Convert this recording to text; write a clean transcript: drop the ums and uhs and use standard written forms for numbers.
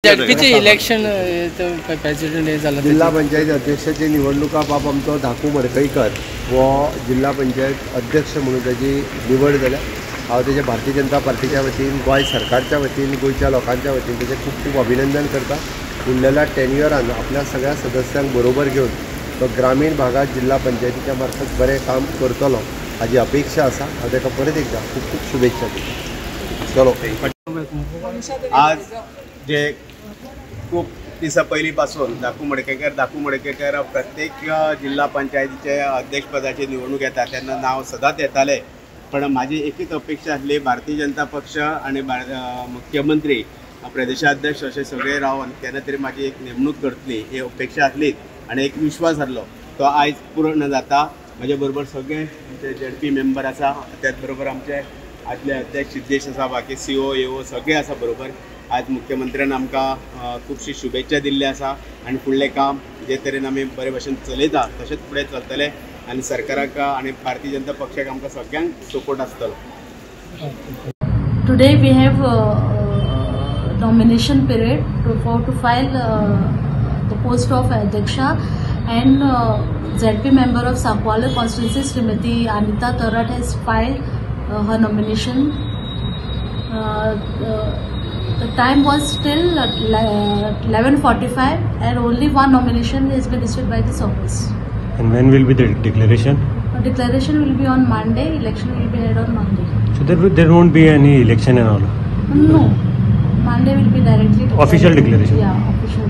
झडपीचे election president हे झालं जिल्हा पंचायत अध्यक्षाची निवडणुका बाब आमचो धाकू मडकईकर वो जिल्हा पंचायत अध्यक्ष म्हणून त्याची निवड जाल्या। हांव तेजे भारतीय जनता पार्टीच्या वतीन गोंय सरकारच्या वतीन गोंयच्या लोकांच्या वतीन तेजे खूब खूब अभिनंदन करता। उरलेल्या टेन्युअरान आपल्या सगळ्या सदस्यांक बरोबर घेवन तो ग्रामीण भागात जिल्हा पंचायतीच्या मार्फत बरें काम करतलो हाजी अपेक्षा आसा। हांव ताका परत एकदा खूब खूब शुभेच्छा दिता। चलो आज जे खूप दिसा पहिलीपासून धाकू मडकेकर प्रत्येक जिल्हा पंचायतीचे अध्यक्षपदाची निवडणूक येता तेन्ना नाव सदांच येताले, पण माझी एकच अपेक्षा आसली भारतीय जनता पक्ष आणि मुख्यमंत्री प्रदेशाध्यक्ष असे सगळे रावन केन्ना तरी माझी एक नेमणूक करतली ही अपेक्षा आसली आणि एक विश्वास आसलो तो आयज पूर्ण जाता। म्हजे बरोबर सगळे आमचे ZP मेंबर आसा, त्याच बरोबर आमचे आदले अध्यक्ष सिद्धेश आसा, बाकी CO AO सगळे आसा बरोबर। आज मुख्यमंत्र्यान आमकां खूबशी शुभेच्छा दिल्ली आसा आणि फुडलें काम जे तरेन आमी बरे भशेन चलयता तशेंच फुडें चलतले आणि सरकाराक आणि भारतीय जनता पक्षाक आमकां सगळ्यांक सपोर्ट आसतलो। Today we have nomination period to file the post of Adhyaksha and ZP member of Sakwala constituency Srimati Anita Tarat has filed her nomination. The time was still 11:45 and only one nomination has been issued by this office. And when will be the declaration? Declaration will be on Monday. Election will be held on Monday. So there won't be any election and all? No. Monday will be directly official declaration? Yeah, official.